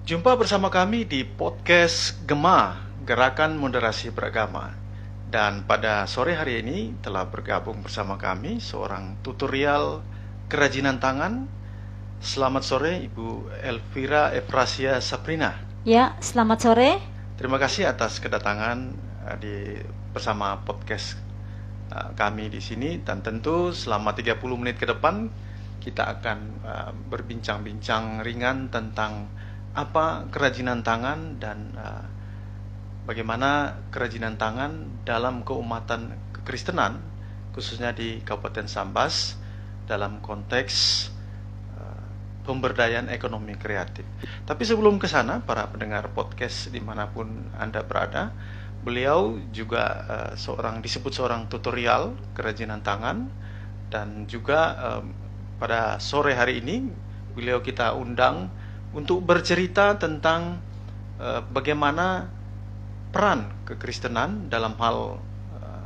Jumpa bersama kami di podcast Gema, Gerakan Moderasi Beragama. Dan pada sore hari ini telah bergabung bersama kami seorang tutorial kerajinan tangan. Selamat sore Ibu Elvira Efrasia Saprina. Ya, selamat sore. Terima kasih atas kedatangan bersama podcast kami di sini, dan tentu selama 30 menit ke depan kita akan berbincang-bincang ringan tentang apa kerajinan tangan dan bagaimana kerajinan tangan dalam keumatan kekristenan, khususnya di Kabupaten Sambas dalam konteks pemberdayaan ekonomi kreatif. Tapi sebelum ke sana, para pendengar podcast dimanapun Anda berada, beliau juga disebut seorang tutorial kerajinan tangan, dan juga pada sore hari ini beliau kita undang untuk bercerita tentang bagaimana peran kekristenan dalam hal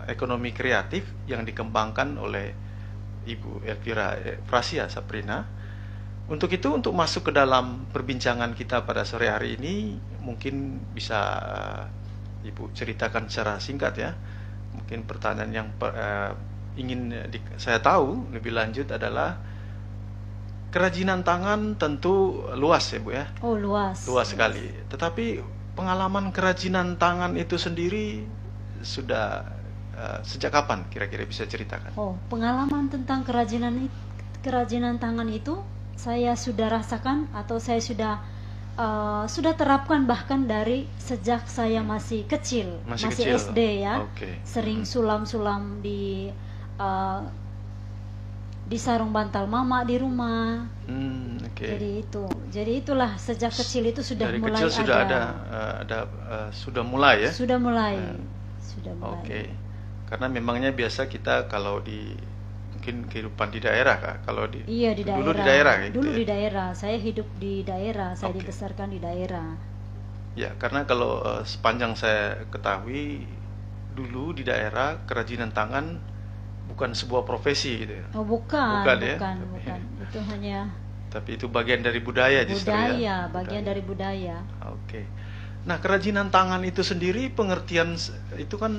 ekonomi kreatif yang dikembangkan oleh Ibu Elvira Efrasia Saprina. Untuk itu, untuk masuk ke dalam perbincangan kita pada sore hari ini, mungkin bisa Ibu ceritakan secara singkat ya. Mungkin pertanyaan yang ingin saya tahu lebih lanjut adalah kerajinan tangan tentu luas ya Bu ya. Oh, luas. Luas sekali. Tetapi pengalaman kerajinan tangan itu sendiri sudah sejak kapan kira-kira bisa ceritakan? Oh, pengalaman tentang kerajinan tangan itu saya sudah rasakan atau saya sudah terapkan bahkan dari sejak saya masih kecil, masih SD ya. Okay. Sering sulam-sulam di sarung bantal mama di rumah. Okay. Jadi itulah sejak kecil itu sudah dari mulai kecil sudah sudah mulai ya. Sudah mulai. Okay. Karena memangnya biasa kita kalau mungkin kehidupan di daerah kalau di daerah. Dulu di daerah gitu. Dulu di daerah. Saya hidup di daerah, saya dibesarkan di daerah. Ya, karena kalau sepanjang saya ketahui dulu di daerah kerajinan tangan bukan sebuah profesi gitu ya. Oh, bukan. Itu hanya tapi itu bagian dari budaya justru ya. Bagian dari budaya. Oke. Nah, kerajinan tangan itu sendiri pengertian itu kan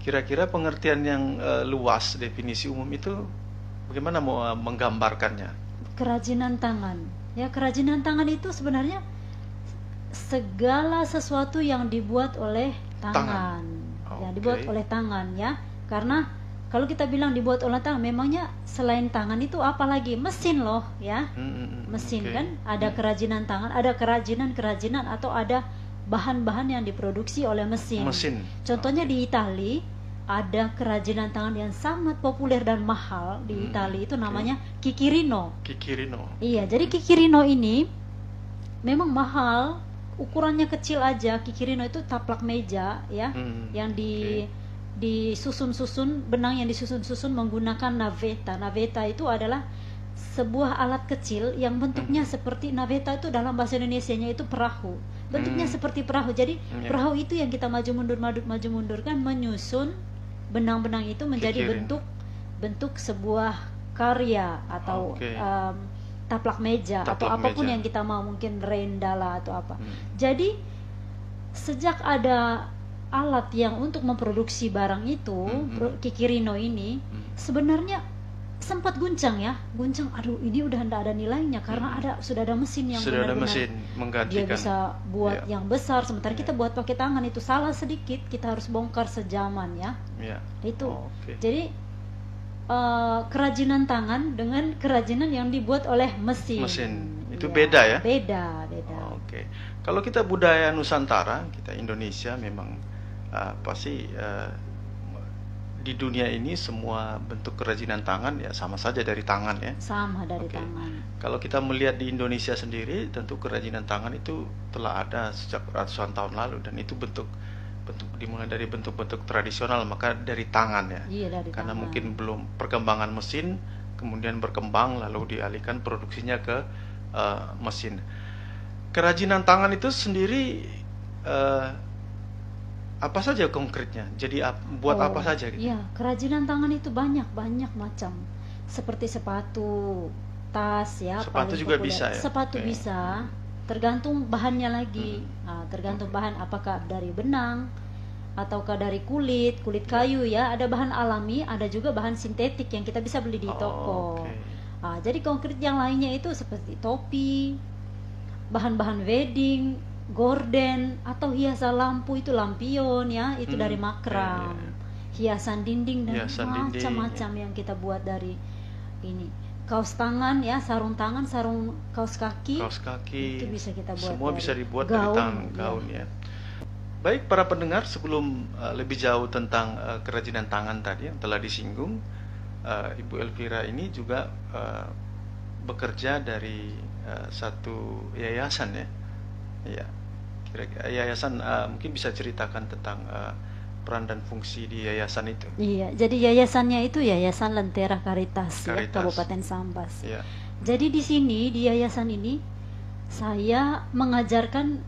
kira-kira pengertian yang luas, definisi umum itu bagaimana mau menggambarkannya? Kerajinan tangan. Ya, kerajinan tangan itu sebenarnya segala sesuatu yang dibuat oleh tangan. Yang dibuat oleh tangan ya. Karena kalau kita bilang dibuat oleh tangan, memangnya selain tangan itu apa lagi? Mesin loh ya. Mesin kan ada kerajinan tangan, ada kerajinan atau ada bahan-bahan yang diproduksi oleh mesin. Contohnya di Italia ada kerajinan tangan yang sangat populer dan mahal di Italia, itu namanya Kikirino. Iya, jadi Kikirino ini memang mahal, ukurannya kecil aja. Kikirino itu taplak meja ya, yang disusun-susun, benang yang disusun-susun menggunakan naveta. Naveta itu adalah sebuah alat kecil yang bentuknya seperti naveta, itu dalam bahasa Indonesianya itu perahu. Bentuknya seperti perahu. Jadi perahu itu yang kita maju mundur kan menyusun benang-benang itu menjadi bentuk sebuah karya atau taplak meja atau apapun yang kita mau, mungkin rendala atau apa. Jadi sejak ada alat yang untuk memproduksi barang itu, Kikirino ini sebenarnya sempat guncang. Aduh, ini udah tidak ada nilainya karena sudah ada mesin yang benar-benar menggantikan. Dia bisa buat yang besar, sementara kita buat pakai tangan itu salah sedikit kita harus bongkar sejaman ya. Itu. Jadi kerajinan tangan dengan kerajinan yang dibuat oleh mesin itu beda ya. Beda. Kalau kita budaya Nusantara, kita Indonesia memang pasti di dunia ini semua bentuk kerajinan tangan ya sama saja dari tangan ya. Sama dari tangan. Kalau kita melihat di Indonesia sendiri, tentu kerajinan tangan itu telah ada sejak ratusan tahun lalu, dan itu dimulai dari bentuk-bentuk tradisional, maka dari tangan ya. Karena mungkin belum perkembangan mesin, kemudian berkembang lalu dialihkan produksinya ke mesin. Kerajinan tangan itu sendiri apa saja konkretnya? Jadi buat apa saja gitu? Iya, kerajinan tangan itu banyak macam. Seperti sepatu, tas ya. Sepatu juga populer. bisa ya? Sepatu bisa. tergantung bahannya lagi. Tergantung bahan, apakah dari benang ataukah dari kulit kayu ya. Ada bahan alami, ada juga bahan sintetik yang kita bisa beli di toko. Jadi konkret yang lainnya itu seperti topi, bahan-bahan wedding, gorden, atau hiasan lampu itu lampion ya, itu dari makram. Hiasan dinding dan macam-macam yang kita buat dari ini. Kaos tangan ya, sarung tangan, sarung kaos kaki itu bisa kita buat. Semua bisa dibuat dari gaun ya. Baik para pendengar, sebelum lebih jauh tentang kerajinan tangan tadi yang telah disinggung, Ibu Elvira ini juga bekerja dari satu yayasan ya. Ya, kira-kira yayasan mungkin bisa ceritakan tentang peran dan fungsi di yayasan itu. Iya, jadi yayasannya itu Yayasan Lentera Caritas. Ya, Kabupaten Sambas. Iya. Jadi di sini di yayasan ini saya mengajarkan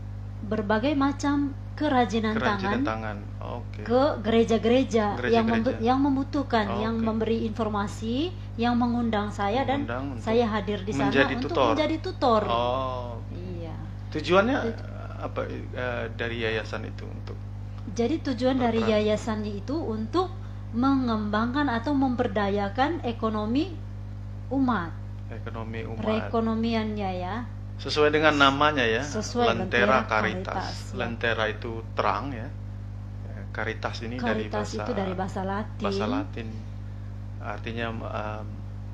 berbagai macam kerajinan tangan. Ke gereja-gereja yang membutuhkan, yang memberi informasi, yang mengundang saya dan saya hadir di sana untuk menjadi tutor. Iya. Tujuannya apa dari yayasan itu untuk? Jadi tujuan dari yayasannya itu untuk mengembangkan atau memberdayakan ekonomi umat. Perekonomiannya ya. Sesuai dengan namanya ya. Lentera Caritas. Ya. Lentera itu terang ya. Caritas ini Caritas dari bahasa Latin. Bahasa Latin artinya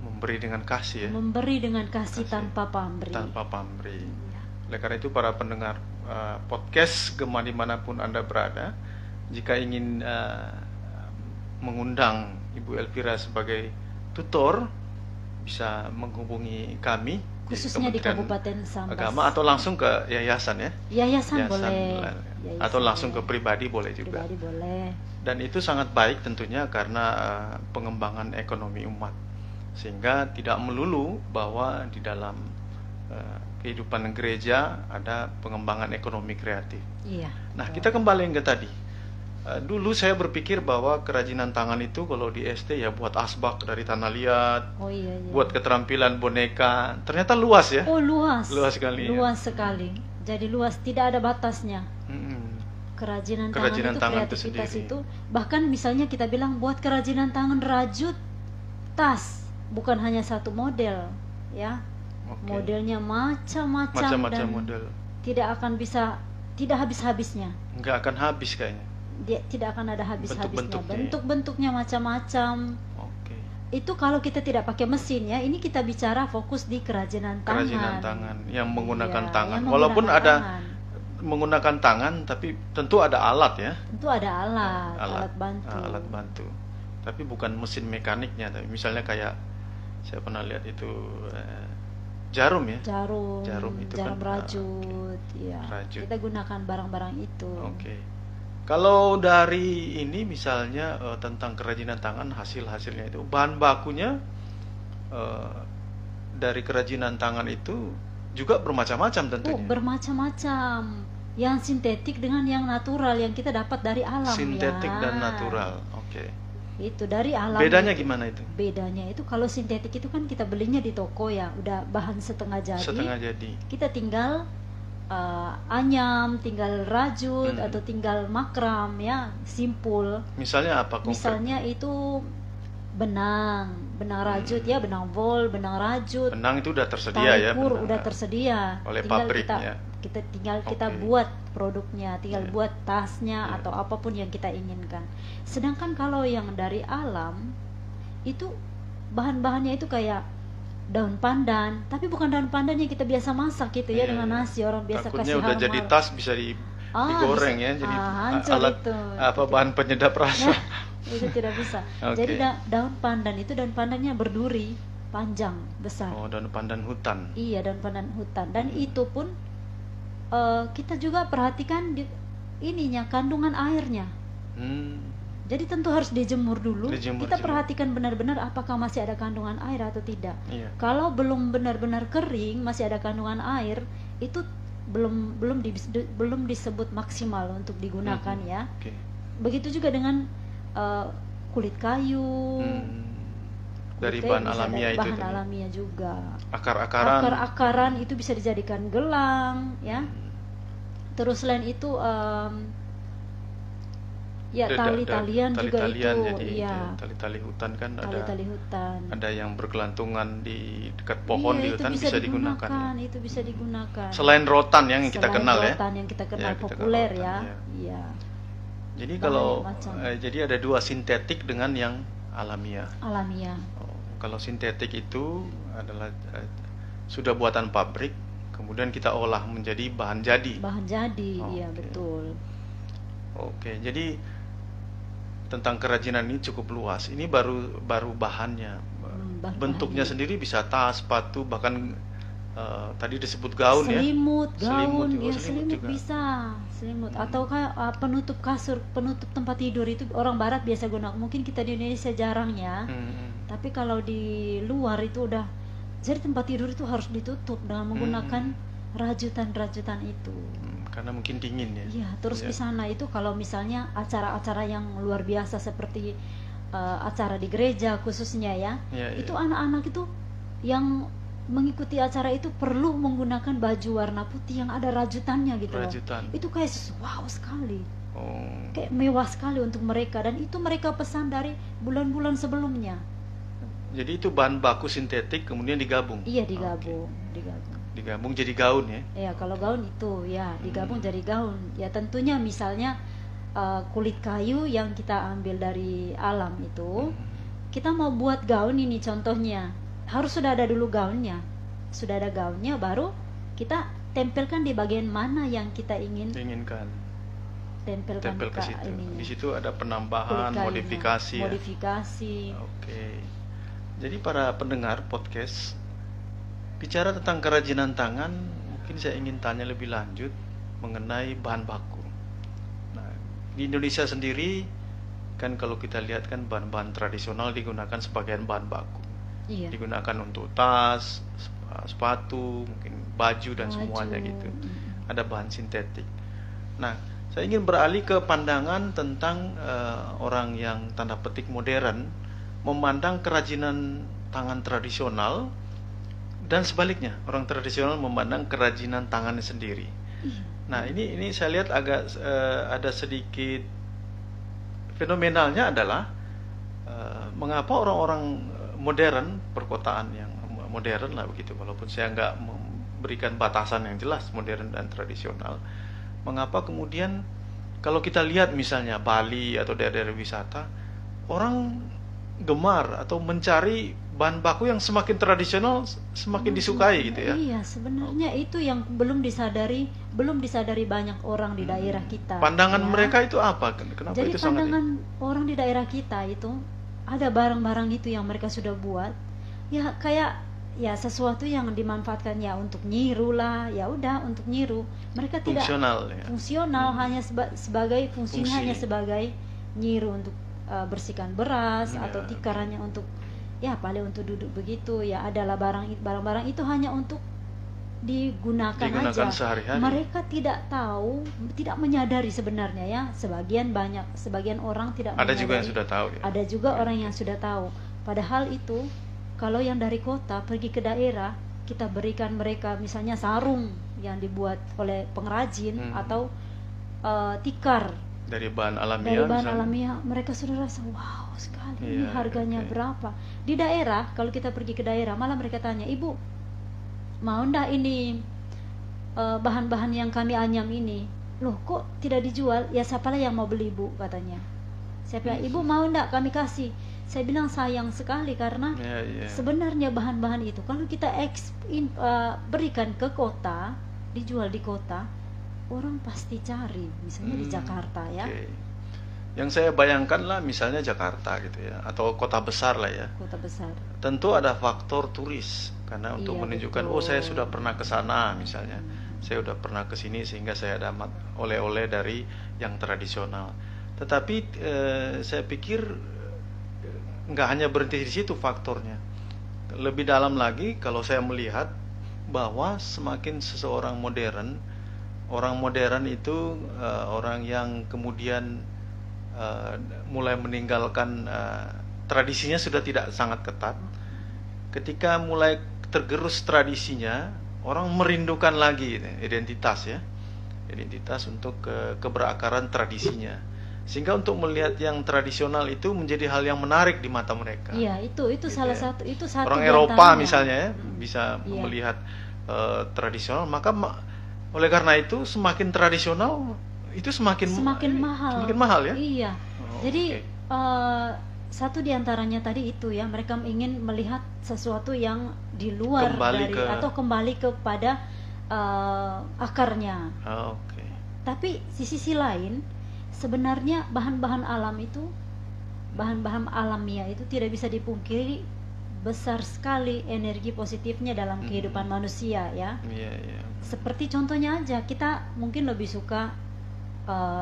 memberi dengan kasih ya. Memberi dengan kasih tanpa pamrih. Tanpa pamrih. Ya. Oleh karena itu para pendengar podcast Gema dimanapun Anda berada, jika ingin mengundang Ibu Elvira sebagai tutor, bisa menghubungi kami khususnya di Kabupaten Sambas Agama, atau langsung ke yayasan ya. Yayasan boleh. Atau langsung ke pribadi boleh juga. Pribadi boleh. Dan itu sangat baik tentunya karena pengembangan ekonomi umat, sehingga tidak melulu bahwa di dalam kehidupan gereja ada pengembangan ekonomi kreatif. Iya. Nah, kita kembali ke tadi. Dulu saya berpikir bahwa kerajinan tangan itu kalau di SD ya buat asbak dari tanah liat, buat keterampilan boneka. Ternyata luas ya. Luas. Luas sekali. Luas sekali. Jadi luas, tidak ada batasnya. Kerajinan tangan itu kreativitas itu. Bahkan misalnya kita bilang buat kerajinan tangan rajut tas, bukan hanya satu model, ya. Modelnya macam-macam dan model. Tidak habis-habisnya. Nggak akan habis kayaknya. Dia tidak akan ada habis-habisnya. Bentuk-bentuknya macam-macam. Itu kalau kita tidak pakai mesin ya. Ini kita bicara fokus di kerajinan tangan. Kerajinan tangan yang menggunakan tangan. Walaupun ada menggunakan tangan, tapi tentu ada alat ya. Tentu ada alat bantu. Alat bantu. Tapi bukan mesin mekaniknya. Tapi misalnya kayak saya pernah lihat itu jarum ya. Jarum itu jarum kan rajut. Ya. Kita gunakan barang-barang itu. Kalau dari ini misalnya tentang kerajinan tangan, hasil-hasilnya itu bahan bakunya dari kerajinan tangan itu juga bermacam-macam tentunya. Bermacam-macam. Yang sintetik dengan yang natural yang kita dapat dari alam. Sintetik dan natural. Itu dari alam. Bedanya gimana itu? Bedanya itu kalau sintetik itu kan kita belinya di toko ya, udah bahan setengah jadi. Kita tinggal anyam, tinggal rajut atau tinggal makram ya, simpul. Misalnya apa konkret? Misalnya itu benang rajut ya, benang vol, benang rajut. Benang itu udah tersedia ya. Udah tersedia. Oleh pabriknya. Kita buat produknya, tinggal buat tasnya atau apapun yang kita inginkan. Sedangkan kalau yang dari alam itu bahan-bahannya itu kayak daun pandan, tapi bukan daun pandan yang kita biasa masak gitu ya dengan nasi, orang biasa kasih udah jadi tas bisa digoreng ya, jadi alat itu. Bahan penyedap rasa. Itu tidak bisa. Jadi daun pandan itu daun pandannya berduri, panjang, besar. Daun pandan hutan. Iya, daun pandan hutan. Dan itu pun kita juga perhatikan ininya, kandungan airnya. Jadi tentu harus dijemur dulu. Kita perhatikan benar-benar apakah masih ada kandungan air atau tidak. Kalau belum benar-benar kering, masih ada kandungan air, itu belum disebut maksimal untuk digunakan ya. Begitu juga dengan kulit kayu. Dari Kulit kayu bahan bisa alamiah dari itu bahan tadi. alamiah juga. Akar-akaran. Akar-akaran itu bisa dijadikan gelang, ya. Terus selain itu ya tali-talian juga tali-talian, itu, jadi ya. tali-tali hutan kan Tali-tali hutan. ada yang bergelantungan di dekat pohon di Iya, itu hutan bisa digunakan ya. Itu bisa digunakan. Selain rotan yang kita Selain kenal ya. rotan yang kita kenal Ya, kita populer kenal rotan, ya. ya. Iya. Jadi Banyak kalau macam. jadi ada dua, sintetik dengan yang alamiah. Alamiah. Kalau sintetik itu adalah sudah buatan pabrik, kemudian kita olah menjadi bahan jadi. Bahan jadi, iya Oke. betul. Oke, jadi tentang kerajinan ini cukup luas. Ini baru bahannya. bahan Bentuknya bahannya. sendiri bisa tas, sepatu, bahkan tadi disebut gaun ya. Selimut, Selimut gaun, juga, ya selimut selimut juga. bisa, selimut. Atau kayak penutup kasur, penutup tempat tidur itu orang Barat biasa gunakan. Mungkin kita di Indonesia jarang ya. Tapi kalau di luar itu udah, jadi tempat tidur itu harus ditutup dengan menggunakan rajutan-rajutan itu. Karena mungkin dingin ya. Iya, terus Ya. di sana itu kalau misalnya acara-acara yang luar biasa seperti acara di gereja khususnya ya, Ya, itu ya. anak-anak itu yang mengikuti acara itu perlu menggunakan baju warna putih yang ada rajutannya gitu loh. Rajutan. Itu kayak wow sekali, Oh. kayak mewah sekali untuk mereka, dan itu mereka pesan dari bulan-bulan sebelumnya. Jadi itu bahan baku sintetik kemudian digabung. Iya, digabung. Digabung jadi gaun ya. Ya, kalau gaun itu ya digabung jadi gaun. Ya tentunya misalnya kulit kayu yang kita ambil dari alam itu, kita mau buat gaun ini contohnya, harus sudah ada dulu gaunnya. Sudah ada gaunnya baru kita tempelkan di bagian mana yang kita Inginkan. tempelkan Tempel ke situ. ininya. Di situ ada Kulit penambahan, kayunya. modifikasi ya. Modifikasi. Oke. Jadi para pendengar podcast, bicara tentang kerajinan tangan, mungkin saya ingin tanya lebih lanjut mengenai bahan baku. Nah, di Indonesia sendiri kan kalau kita lihat kan bahan-bahan tradisional digunakan sebagian bahan baku. Iya. Digunakan untuk tas, sepatu, mungkin baju dan Baju. semuanya gitu. Ada bahan sintetik. Nah, saya ingin beralih ke pandangan tentang orang yang tanda petik modern memandang kerajinan tangan tradisional, dan sebaliknya, orang tradisional memandang kerajinan tangannya sendiri. Nah, ini saya lihat agak ada sedikit fenomenalnya adalah mengapa orang-orang modern, perkotaan yang modern lah begitu, walaupun saya nggak memberikan batasan yang jelas modern dan tradisional, mengapa kemudian kalau kita lihat misalnya Bali atau daerah-daerah wisata, orang gemar atau mencari bahan baku yang semakin tradisional semakin disukai gitu ya. Iya, sebenarnya itu yang belum disadari banyak orang di daerah kita. Pandangan ya. mereka itu apa? Kenapa Jadi itu sangat pandangan orang di daerah kita itu ada barang-barang itu yang mereka sudah buat, ya kayak ya sesuatu yang dimanfaatkan ya untuk nyiru lah, ya udah untuk nyiru. Mereka tidak fungsional ya. fungsional, hanya sebagai fungsinya Fungsi. hanya sebagai nyiru untuk bersihkan beras Ya, atau tikarannya untuk ya paling untuk duduk begitu, ya adalah barang-barang itu hanya untuk digunakan aja. Sehari-hari. Mereka tidak tahu, tidak menyadari sebenarnya ya, sebagian orang tidak Ada menyadari. juga yang sudah tahu ya. Ada juga orang yang sudah tahu. Padahal itu kalau yang dari kota pergi ke daerah, kita berikan mereka misalnya sarung yang dibuat oleh pengrajin atau tikar dari bahan dari alamiah. bahan misalnya. alamiah, mereka sudah rasa wow sekali, ini Iya, harganya oke. berapa. Di daerah, kalau kita pergi ke daerah, malah mereka tanya, ibu mau ndak ini bahan-bahan yang kami anyam ini, loh kok tidak dijual? Ya siapalah yang mau beli bu, katanya. Saya bilang, ibu mau ndak kami kasih? Saya bilang sayang sekali karena Ya. sebenarnya bahan-bahan itu kalau kita berikan ke kota, dijual di kota, orang pasti cari, misalnya di Jakarta ya. Oke. Yang saya bayangkan lah misalnya Jakarta gitu ya, atau kota besar lah ya. Kota besar. Tentu ada faktor turis, karena untuk Iya, menunjukkan betul. oh saya sudah pernah ke sana misalnya. Saya sudah pernah ke sini sehingga saya dapat oleh-oleh dari yang tradisional. Tetapi saya pikir nggak hanya berhenti di situ faktornya. Lebih dalam lagi kalau saya melihat bahwa semakin seseorang modern, orang modern itu orang yang kemudian mulai meninggalkan tradisinya sudah tidak sangat ketat, ketika mulai tergerus tradisinya, orang merindukan lagi identitas ya, identitas untuk keberakaran tradisinya, sehingga untuk melihat yang tradisional itu menjadi hal yang menarik di mata mereka. Iya, itu Gitu salah ya. satu, itu satu Orang di Eropa antaranya. misalnya ya, bisa Iya. melihat tradisional, maka oleh karena itu semakin tradisional itu semakin mahal. Semakin mahal ya. Iya. Oh, Jadi oke. satu di antaranya tadi itu ya, mereka ingin melihat sesuatu yang di luar Kembali dari atau kembali kepada akarnya. Oke. Tapi di sisi lain, sebenarnya bahan-bahan alam itu, bahan-bahan alamiah itu tidak bisa dipungkiri besar sekali energi positifnya dalam kehidupan manusia ya. Iya, iya. Seperti contohnya aja, kita mungkin lebih suka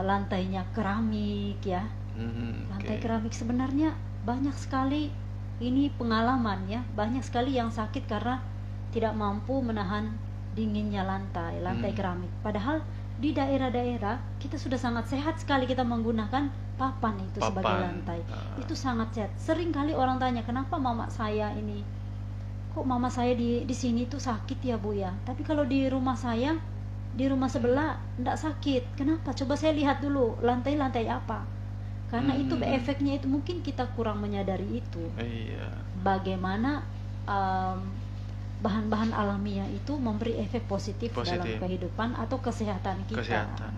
lantainya keramik ya. Lantai keramik sebenarnya banyak sekali ini pengalaman ya, banyak sekali yang sakit karena tidak mampu menahan dinginnya lantai keramik. Padahal di daerah-daerah kita sudah sangat sehat sekali, kita menggunakan papan itu sebagai lantai. Itu sangat sehat. Sering kali orang tanya, kenapa mama saya ini, kok mama saya di sini tuh sakit ya Bu ya, tapi kalau di rumah saya, di rumah sebelah enggak sakit. Kenapa? Coba saya lihat dulu lantai-lantai apa. Karena itu efeknya itu mungkin kita kurang menyadari itu. Iya. Bagaimana bahan-bahan alamiah itu memberi efek positif dalam kehidupan atau kesehatan kita. Kesehatan.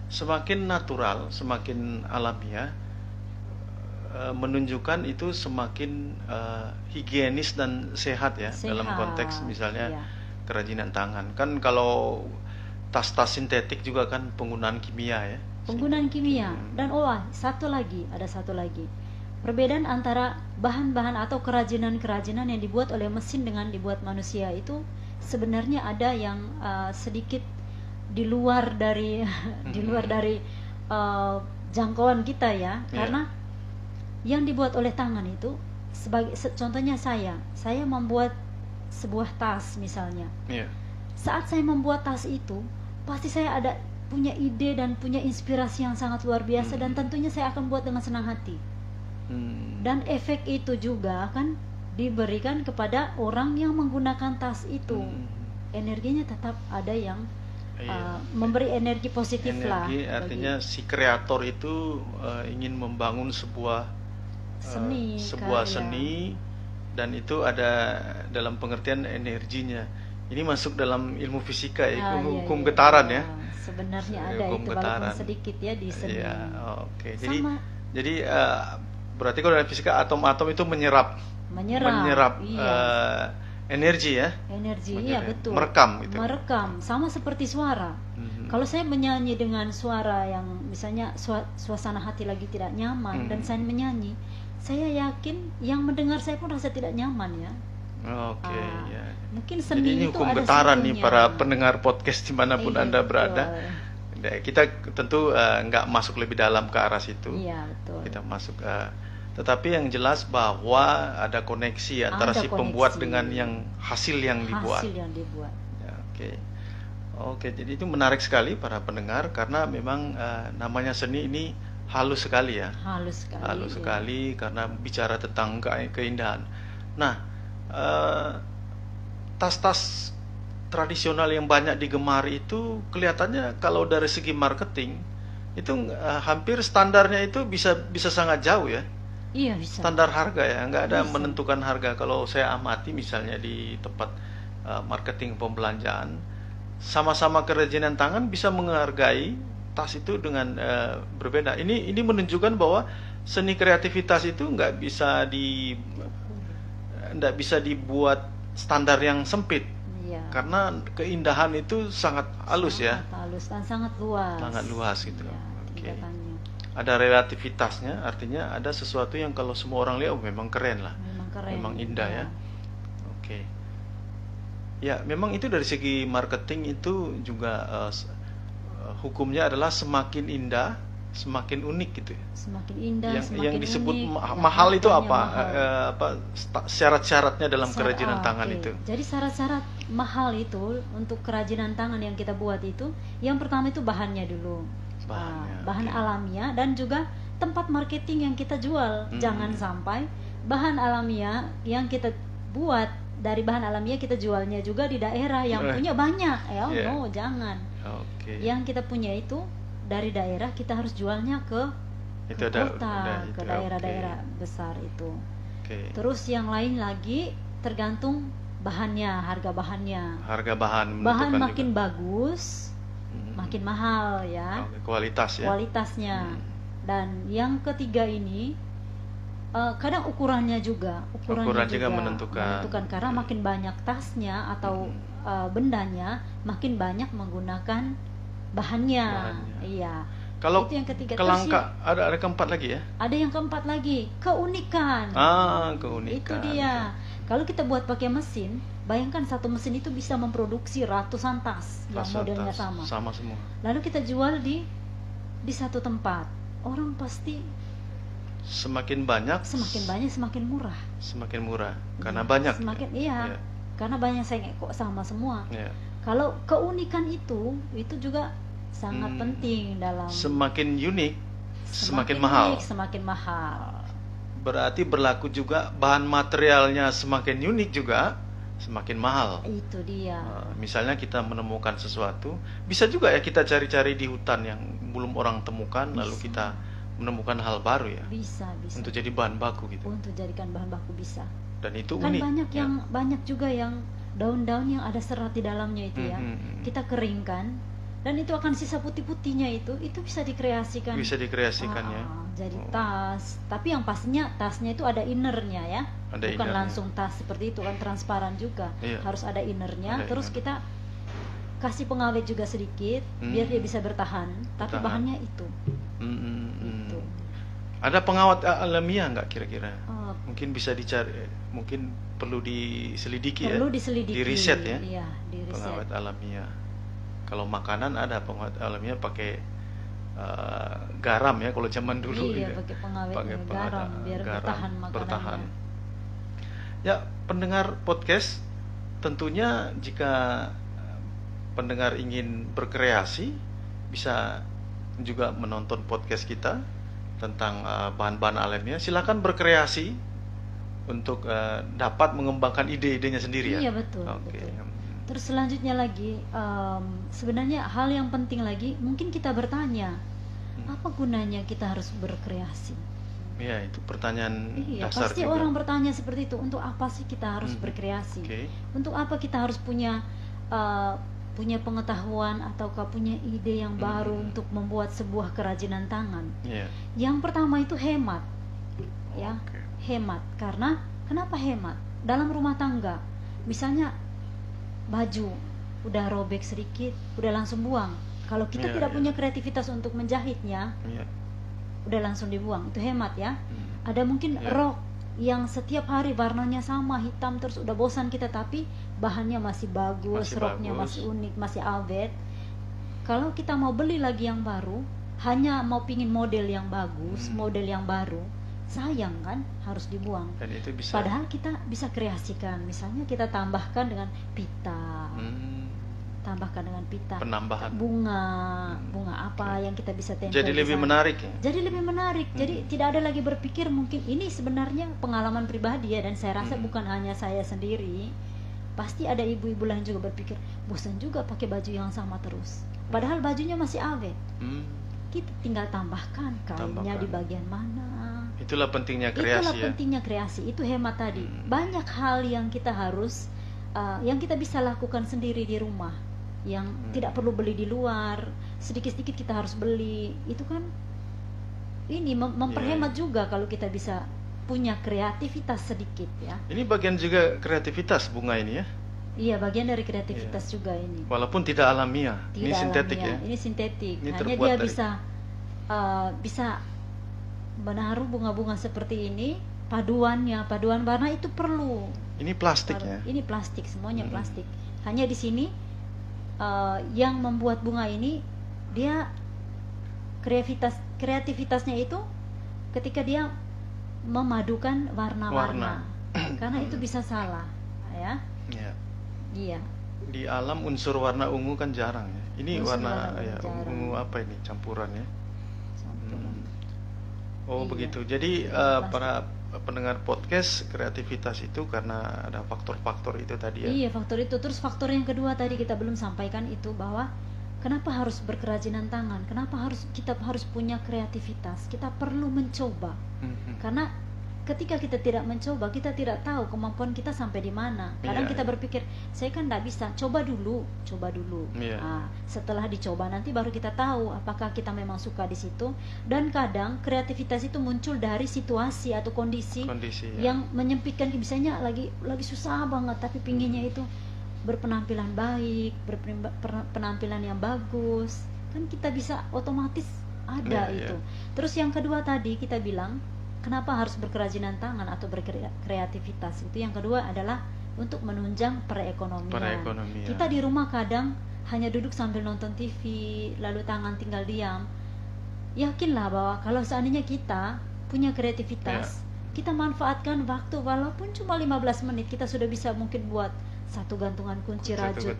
Semakin natural, semakin alamiah, menunjukkan itu semakin higienis dan sehat ya. Dalam konteks misalnya kerajinan tangan. Kan kalau tas-tas sintetik juga kan penggunaan kimia ya. Penggunaan kimia. Dan ada satu lagi, perbedaan antara bahan-bahan atau kerajinan-kerajinan yang dibuat oleh mesin dengan dibuat manusia itu sebenarnya ada yang sedikit di luar dari jangkauan kita ya. Karena yang dibuat oleh tangan itu, sebagai contohnya saya membuat sebuah tas misalnya. Saat saya membuat tas itu, pasti saya punya ide dan punya inspirasi yang sangat luar biasa, dan tentunya saya akan buat dengan senang hati. Dan efek itu juga akan diberikan kepada orang yang menggunakan tas itu. Energinya tetap ada yang memberi energi positif lah. Artinya si kreator itu ingin membangun sebuah seni, dan itu ada dalam pengertian energinya. Ini masuk dalam ilmu fisika ya, hukum getaran ya. Sebenarnya ada hukum itu getaran. Walaupun sedikit ya di seni. Oke. Jadi berarti kalau dalam fisika atom-atom itu menyerap energi ya. Iya betul. Merekam gitu. Merekam, sama seperti suara. Kalau saya menyanyi dengan suara yang misalnya suasana hati lagi tidak nyaman dan saya menyanyi, saya yakin yang mendengar saya pun rasa tidak nyaman ya. Oke, ya. Mungkin seni jadi ini itu hukum ada getaran satunya. Nih para pendengar podcast dimanapun Anda berada. Kita tentu nggak masuk lebih dalam ke arah situ. Iya betul. Kita masuk, tetapi yang jelas bahwa ada koneksi antara si pembuat dengan yang hasil yang dibuat. Ya, oke, jadi itu menarik sekali para pendengar, karena memang namanya seni ini halus sekali ya. Halus sekali karena bicara tentang keindahan. Nah, tas-tas tradisional yang banyak digemari itu kelihatannya kalau dari segi marketing itu hampir standarnya itu bisa sangat jauh ya. Iya, bisa. Standar harga ya, nggak ada menentukan harga. Kalau saya amati misalnya di tempat marketing pembelanjaan, sama-sama kerajinan tangan bisa menghargai tas itu dengan berbeda. Ini menunjukkan bahwa seni kreativitas itu nggak bisa dibuat standar yang sempit. Iya. Karena keindahan itu sangat halus ya. Sangat halus dan sangat luas. Sangat luas gitu. Ya, oke. Ada relativitasnya, artinya ada sesuatu yang kalau semua orang lihat memang keren lah. Memang indah ya. Oke. Ya, memang itu dari segi marketing itu juga hukumnya adalah semakin indah, semakin unik gitu. Semakin indah, yang disebut unik, mahal itu apa? Syarat-syaratnya dalam kerajinan tangan itu. Jadi syarat-syarat mahal itu untuk kerajinan tangan yang kita buat itu, yang pertama itu bahannya dulu. Bahan alamiah, dan juga tempat marketing yang kita jual. Jangan sampai bahan alamiah yang kita buat dari bahan alamiah kita jualnya juga di daerah yang punya banyak, ya. Yeah. No, jangan. Oke. Yang kita punya itu dari daerah kita harus jualnya ke Itu kota, ke itu, daerah-daerah besar itu. Oke. Terus yang lain lagi tergantung bahannya, harga bahannya. Harga bahan Bahan menentukan makin juga. bagus, makin mahal ya. Oke, kualitas ya. Kualitasnya. Dan yang ketiga ini kadang ukuran juga juga menentukan. Karena makin banyak tasnya atau bendanya, makin banyak menggunakan bahannya. Iya. Kalau itu yang ketiga. ada keempat lagi ya? Ada yang keempat lagi, keunikan. Keunikan. Itu dia. Kalau kita buat pakai mesin, bayangkan satu mesin itu bisa memproduksi ratusan tas yang modelnya sama. Sama semua. Lalu kita jual di satu tempat. Orang pasti semakin banyak semakin murah. Semakin murah karena banyak. Iya. Karena banyak saya kok sama semua. Iya. Kalau keunikan itu juga sangat penting dalam. Semakin unik, semakin mahal. Berarti berlaku juga bahan materialnya semakin unik juga semakin mahal. Itu dia. Misalnya kita menemukan sesuatu, bisa juga ya kita cari-cari di hutan yang belum orang temukan, lalu kita menemukan hal baru ya. Bisa. Untuk jadi bahan baku gitu. Untuk jadikan bahan baku bisa. Dan itu kan unik. Banyak juga yang daun-daun yang ada serat di dalamnya itu ya. Kita keringkan dan itu akan sisa putih-putihnya itu bisa dikreasikan. Bisa dikreasikan ya. Jadi tas. Tapi yang pastinya tasnya itu ada innernya ya. Bukan langsung tas seperti itu kan, transparan juga. Iya. Harus ada innernya. Terus kita kasih pengawet juga sedikit biar dia bisa bertahan. Tapi bahannya itu. Itu. Ada pengawet alamiah nggak kira-kira? Mungkin bisa dicari, mungkin perlu diselidiki ya. Perlu diselidiki. Di riset ya. Iya, di riset. Pengawet alamiah. Kalau makanan ada pengawet alamiah pakai garam ya kalau zaman dulu. Iya, pakai pengawet garam biar bertahan makanannya. Ya, pendengar podcast, tentunya jika pendengar ingin berkreasi bisa juga menonton podcast kita tentang bahan-bahan alamiah. Silakan berkreasi untuk dapat mengembangkan ide-idenya sendiri ya. Iya, betul. Terus selanjutnya lagi, sebenarnya hal yang penting lagi, mungkin kita bertanya, apa gunanya kita harus berkreasi? Iya, itu pertanyaan dasar pasti juga. Orang bertanya seperti itu, untuk apa sih kita harus berkreasi? Untuk apa kita harus punya pengetahuan ataukah punya ide yang baru untuk membuat sebuah kerajinan tangan? Yang pertama itu hemat, ya, hemat. Karena kenapa hemat? Dalam rumah tangga, misalnya baju udah robek sedikit, udah langsung buang. Kalau kita tidak punya kreativitas untuk menjahitnya, udah langsung dibuang. Itu hemat ya. Ada mungkin rok yang setiap hari warnanya sama, hitam terus, udah bosan kita, tapi bahannya masih bagus, roknya masih unik, masih awet. Kalau kita mau beli lagi yang baru, hanya mau pingin model yang bagus, model yang baru, sayang kan, harus dibuang. Dan itu bisa. Padahal kita bisa kreasikan, misalnya kita tambahkan dengan pita, tambahkan dengan pita, penambahan bunga apa yang kita bisa tempel. Jadi lebih menarik ya. Jadi lebih menarik. Jadi tidak ada lagi berpikir, mungkin ini sebenarnya pengalaman pribadi ya, dan saya rasa bukan hanya saya sendiri. Pasti ada ibu-ibu lain juga berpikir, bosan juga pakai baju yang sama terus. Padahal bajunya masih awet. Kita tinggal tambahkan kainnya di bagian mana. Itulah pentingnya kreasi. Pentingnya kreasi. Itu hemat tadi. Banyak hal yang kita harus yang kita bisa lakukan sendiri di rumah, yang tidak perlu beli di luar. Sedikit-sedikit kita harus beli. Itu kan ini memperhemat juga kalau kita bisa punya kreativitas sedikit ya. Ini bagian juga kreativitas bunga ini ya. Iya, bagian dari kreativitas juga ini. Walaupun tidak alamiah. Ini sintetik ya. Ini sintetik. Ini hanya dia bisa menaruh bunga-bunga seperti ini. Paduan warna itu perlu. Ini plastik ya. Ini plastik, semuanya plastik. Hanya di sini yang membuat bunga ini, dia kreativitasnya itu ketika dia memadukan warna-warna. Karena itu bisa salah ya. Iya. Di alam unsur warna ungu kan jarang ya. Ini warna ya, ungu apa ini campuran ya. Oh begitu. Jadi para pendengar podcast, kreativitas itu karena ada faktor-faktor itu tadi ya. Iya, faktor itu. Terus faktor yang kedua tadi kita belum sampaikan itu, bahwa kenapa harus berkerajinan tangan? Kenapa kita harus punya kreativitas? Kita perlu mencoba. Karena ketika kita tidak mencoba, kita tidak tahu kemampuan kita sampai di mana. Kadang kita berpikir, saya kan tidak bisa, coba dulu. Nah, setelah dicoba nanti baru kita tahu apakah kita memang suka di situ. Dan kadang kreativitas itu muncul dari situasi atau kondisi yang menyempitkan. Misalnya lagi susah banget, tapi pinginnya itu berpenampilan baik, berpenampilan yang bagus, kan kita bisa otomatis ada itu. Terus yang kedua tadi kita bilang, kenapa harus berkerajinan tangan atau berkreativitas? Itu yang kedua adalah untuk menunjang perekonomian. Kita di rumah kadang hanya duduk sambil nonton TV, lalu tangan tinggal diam. Yakinlah bahwa kalau seandainya kita punya kreativitas, kita manfaatkan waktu walaupun cuma 15 menit, kita sudah bisa mungkin buat satu gantungan kunci rajut,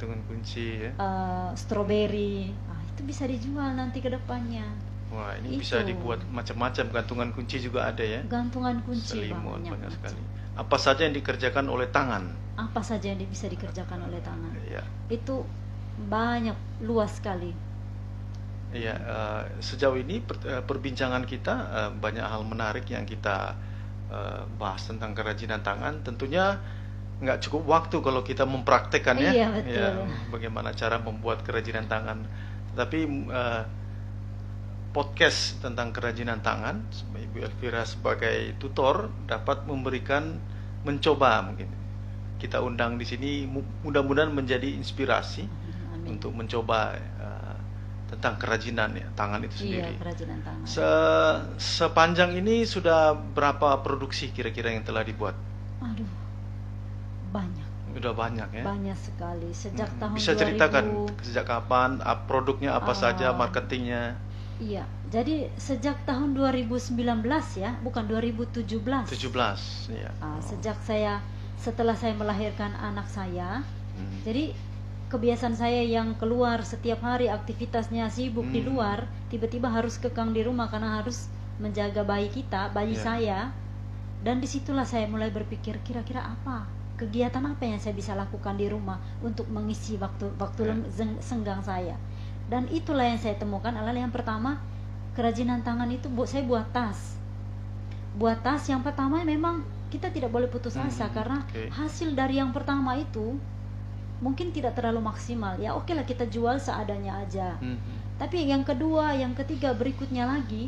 stroberi. Itu bisa dijual nanti ke depannya. Wah, ini bisa dibuat macam-macam. Gantungan kunci juga ada ya. Gantungan kunci banyak sekali. Apa saja yang dikerjakan oleh tangan? Apa saja yang bisa dikerjakan oleh tangan? Itu banyak, luas sekali. Iya, sejauh ini perbincangan kita banyak hal menarik yang kita bahas tentang kerajinan tangan. Tentunya nggak cukup waktu kalau kita mempraktekkannya. Iya, betul. Bagaimana cara membuat kerajinan tangan. Tapi podcast tentang kerajinan tangan, Ibu Elvira sebagai tutor dapat mencoba mungkin. Kita undang di sini, mudah-mudahan menjadi inspirasi. Amin. Untuk mencoba tentang kerajinan tangan itu sendiri. Iya, kerajinan tangan. Sepanjang ini sudah berapa produksi kira-kira yang telah dibuat? Aduh, banyak. Udah banyak ya? Banyak sekali. Sejak tahun 2000. Bisa ceritakan sejak kapan, produknya apa saja, marketingnya? Iya, jadi sejak tahun 2019 ya, bukan 2017. 17, ya. Setelah saya melahirkan anak saya, jadi kebiasaan saya yang keluar setiap hari, aktivitasnya sibuk di luar, tiba-tiba harus kekang di rumah karena harus menjaga bayi saya. Dan disitulah saya mulai berpikir, kira-kira apa kegiatan apa yang saya bisa lakukan di rumah untuk mengisi waktu senggang saya. Dan itulah yang saya temukan adalah yang pertama, kerajinan tangan itu saya buat tas. Buat tas yang pertama memang kita tidak boleh putus asa karena hasil dari yang pertama itu mungkin tidak terlalu maksimal. Ya oke lah, kita jual seadanya aja. Tapi yang kedua, yang ketiga, berikutnya lagi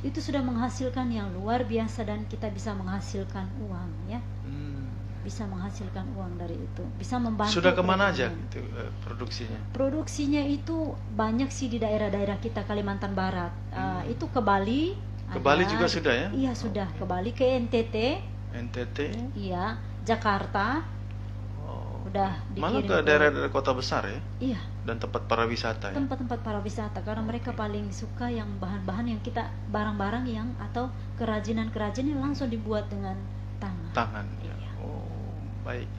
itu sudah menghasilkan yang luar biasa dan kita bisa menghasilkan uang ya. Bisa menghasilkan uang dari itu, bisa membantu. Sudah kemana aja itu produksinya? Produksinya itu banyak sih di daerah-daerah kita Kalimantan Barat. Itu ke Bali. Ke Bali juga sudah ya? Iya sudah, ke Bali, ke NTT. Iya, Jakarta. Udah dikirim. Malah ke daerah-daerah kota besar ya? Iya. Dan tempat para wisata ya? Tempat-tempat para wisata, karena mereka paling suka yang bahan-bahan yang kita, barang-barang yang atau kerajinan-kerajinan yang langsung dibuat dengan tangan. Ya. Baik,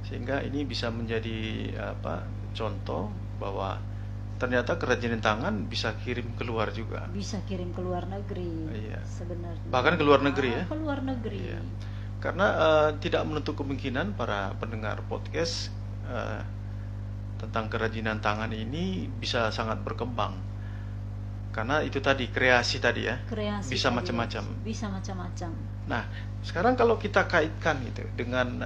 sehingga ini bisa menjadi contoh bahwa ternyata kerajinan tangan bisa kirim keluar juga. Bisa kirim ke luar negeri. Iya. Sebenarnya. Bahkan ke luar negeri ya. Ke luar negeri. Iya. Karena tidak menutup kemungkinan para pendengar podcast tentang kerajinan tangan ini bisa sangat berkembang. Karena itu tadi kreasi tadi ya. Kreasi bisa macam-macam. Bisa macam-macam. Nah, sekarang kalau kita kaitkan gitu dengan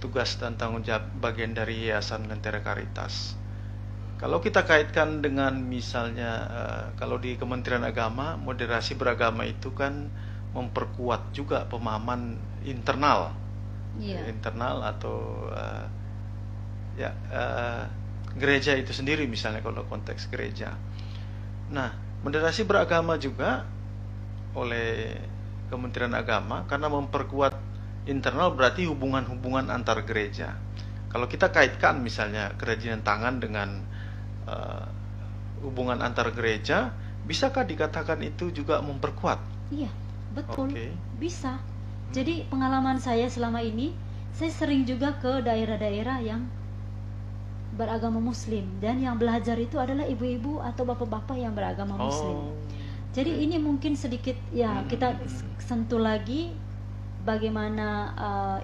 tugas dan tanggung jawab bagian dari Yayasan Lentera Caritas. Kalau kita kaitkan dengan misalnya kalau di Kementerian Agama, moderasi beragama itu kan memperkuat juga pemahaman internal. Internal atau gereja itu sendiri misalnya kalau konteks gereja. Nah, moderasi beragama juga oleh Kementerian Agama karena memperkuat internal berarti hubungan-hubungan antar gereja. Kalau kita kaitkan misalnya kerajinan tangan dengan hubungan antar gereja, bisakah dikatakan itu juga memperkuat? Iya, betul. Bisa. Jadi pengalaman saya selama ini, saya sering juga ke daerah-daerah yang beragama Muslim, dan yang belajar itu adalah ibu-ibu atau bapak-bapak yang beragama Muslim. Jadi ini mungkin sedikit ya kita sentuh lagi bagaimana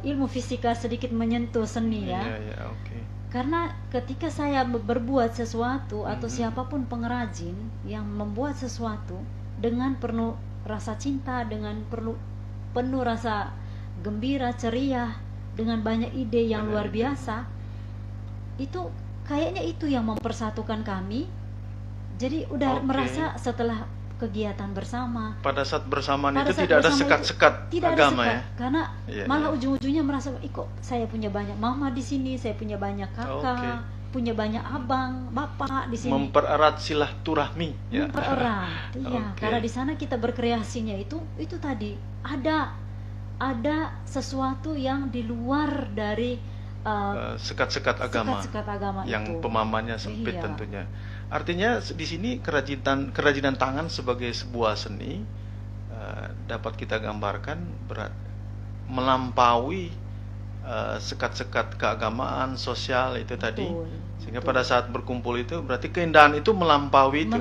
ilmu fisika sedikit menyentuh seni ya. Oke. Karena ketika saya berbuat sesuatu atau siapapun pengrajin yang membuat sesuatu dengan penuh rasa cinta, dengan penuh rasa gembira, ceria, dengan banyak ide yang luar biasa, itu kayaknya itu yang mempersatukan kami. Jadi udah merasa setelah kegiatan bersama, pada saat bersamaan itu tidak ada sekat-sekat agama ya, karena malah ujung-ujungnya merasa kok saya punya banyak mama di sini, saya punya banyak kakak, punya banyak abang, bapak di sini. Mempererat silaturahmi ya. Mempererat, iya. Karena di sana kita berkreasinya itu tadi ada sesuatu yang di luar dari sekat-sekat agama, yang itu. pemahamannya sempit tentunya. Artinya di sini kerajinan tangan sebagai sebuah seni dapat kita gambarkan melampaui sekat-sekat keagamaan, sosial itu tadi. Sehingga pada saat berkumpul itu berarti keindahan itu melampaui itu.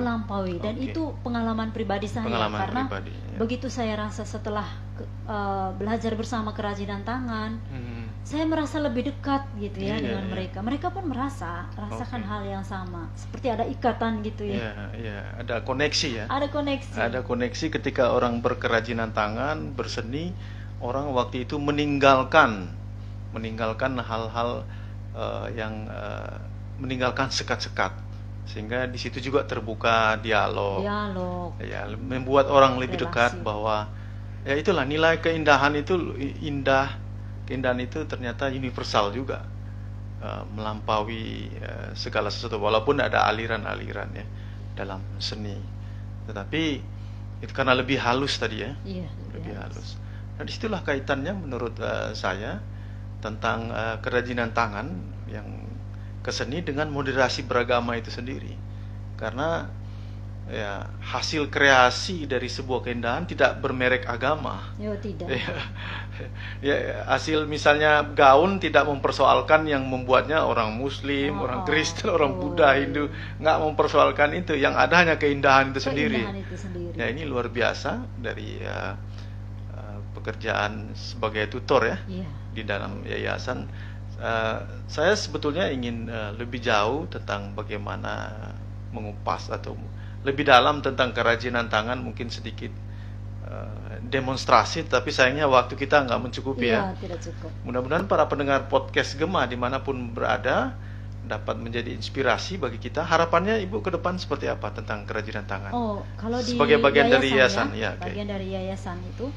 Dan itu pengalaman pribadi saya, karena begitu saya rasa setelah belajar bersama kerajinan tangan, saya merasa lebih dekat gitu ya dengan mereka. Mereka pun rasakan hal yang sama, seperti ada ikatan gitu ya. Ada koneksi ya. Ada koneksi ketika orang berkerajinan tangan, berseni, orang waktu itu meninggalkan hal-hal yang meninggalkan sekat-sekat, sehingga di situ juga terbuka dialog. Ya, membuat orang lebih dekat bahwa ya itulah nilai keindahan itu Keindahan itu ternyata universal juga, melampaui segala sesuatu, walaupun ada aliran-aliran ya dalam seni, tetapi itu karena lebih halus tadi ya, lebih halus. Nah disitulah kaitannya menurut saya tentang kerajinan tangan yang keseni dengan moderasi beragama itu sendiri, karena ya hasil kreasi dari sebuah keindahan tidak bermerek agama. Tidak. Ya, hasil misalnya gaun tidak mempersoalkan yang membuatnya orang Muslim, orang Kristen, orang Buddha, Hindu, nggak mempersoalkan itu. Yang ada hanya keindahan itu sendiri. Ya ini luar biasa dari pekerjaan sebagai tutor ya di dalam yayasan. Saya sebetulnya ingin lebih jauh tentang bagaimana mengupas atau lebih dalam tentang kerajinan tangan, mungkin sedikit demonstrasi, tapi sayangnya waktu kita nggak mencukupi ya. Tidak cukup. Mudah-mudahan para pendengar podcast Gema dimanapun berada dapat menjadi inspirasi bagi kita. Harapannya Ibu ke depan seperti apa tentang kerajinan tangan? Kalau di sebagai bagian dari yayasan bagian dari yayasan itu,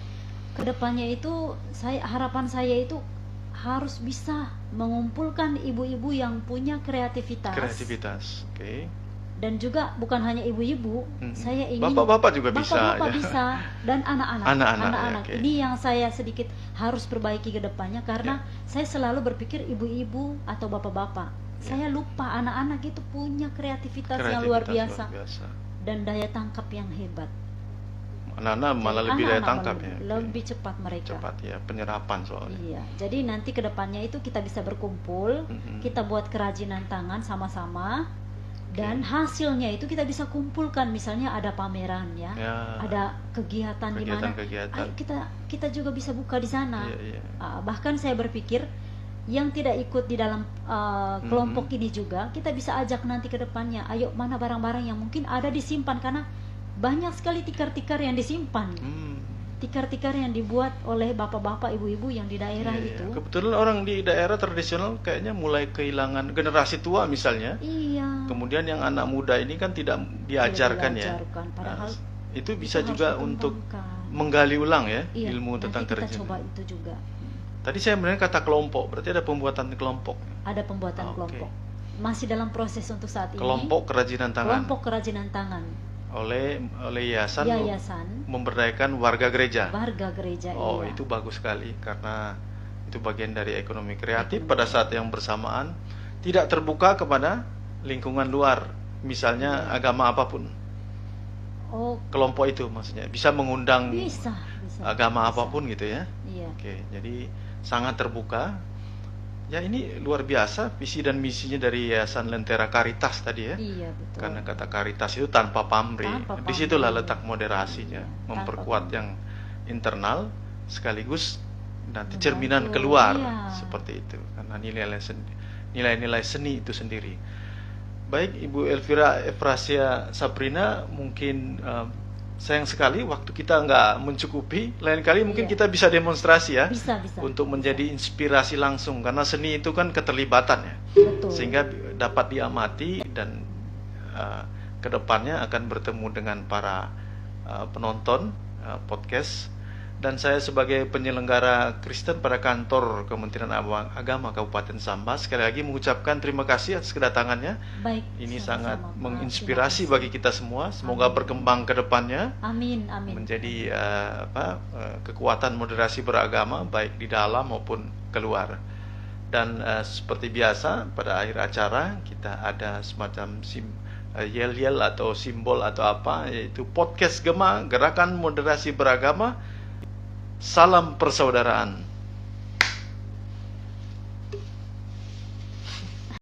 kedepannya itu harapan saya itu harus bisa mengumpulkan ibu-ibu yang punya kreativitas. Dan juga bukan hanya ibu-ibu, saya ingin bapak-bapak juga bisa, dan anak-anak. Ini yang saya sedikit harus perbaiki ke depannya, karena saya selalu berpikir ibu-ibu atau bapak-bapak. Saya lupa anak-anak itu punya kreativitas yang luar biasa dan daya tangkap yang hebat. Anak-anak malah lebih daya tangkap lebih cepat mereka. Penyerapan soalnya. Jadi nanti ke depannya itu kita bisa berkumpul, kita buat kerajinan tangan sama-sama. Dan hasilnya itu kita bisa kumpulkan, misalnya ada pameran ada kegiatan di mana kita juga bisa buka di sana. Bahkan saya berpikir yang tidak ikut di dalam kelompok ini juga kita bisa ajak nanti ke depannya, ayo mana barang-barang yang mungkin ada disimpan, karena banyak sekali tikar-tikar yang disimpan. Tikar-tikar yang dibuat oleh bapak-bapak, ibu-ibu yang di daerah itu. Kebetulan orang di daerah tradisional kayaknya mulai kehilangan generasi tua misalnya. Kemudian yang anak muda ini kan tidak diajarkan ya. Padahal itu bisa juga untuk menggali ulang ya ilmu tentang kerajinan. Kita coba itu juga. Tadi saya benar kata kelompok, berarti ada pembuatan kelompok. Ada pembuatan kelompok. Masih dalam proses untuk saat ini. Kelompok kerajinan tangan. Oleh yayasan memberdayakan warga gereja. Itu bagus sekali, karena itu bagian dari ekonomi kreatif pada saat yang bersamaan, tidak terbuka kepada lingkungan luar, misalnya agama apapun. Kelompok itu maksudnya bisa mengundang agama apapun gitu ya. Jadi sangat terbuka. Ya ini luar biasa visi dan misinya dari Yayasan Lentera Caritas tadi ya. Iya, betul. Karena kata caritas itu tanpa pamrih. Tanpa pamrih. Disitulah letak moderasinya, Iya, memperkuat tanpa yang internal sekaligus nanti Membantu, cerminan keluar, iya. seperti itu. Karena nilai-nilai seni itu sendiri. Baik, Ibu Elvira Efrasia Sabrina, mungkin sayang sekali waktu kita nggak mencukupi. Lain kali mungkin Iya. kita bisa demonstrasi ya, Bisa. untuk menjadi inspirasi langsung, karena seni itu kan keterlibatan ya, Betul. sehingga dapat diamati dan kedepannya akan bertemu dengan para penonton podcast. Dan saya sebagai penyelenggara Kristen pada kantor Kementerian Agama Kabupaten Sambas sekali lagi mengucapkan terima kasih atas kedatangannya. Baik. Ini sama-sama, sangat Pak. menginspirasi Terima bagi kita semua. Semoga Amin. berkembang ke depannya Amin. menjadi kekuatan moderasi beragama baik di dalam maupun keluar. Dan seperti biasa pada akhir acara kita ada semacam yel-yel atau simbol atau apa, yaitu podcast Gema, Gerakan Moderasi Beragama. Salam persaudaraan.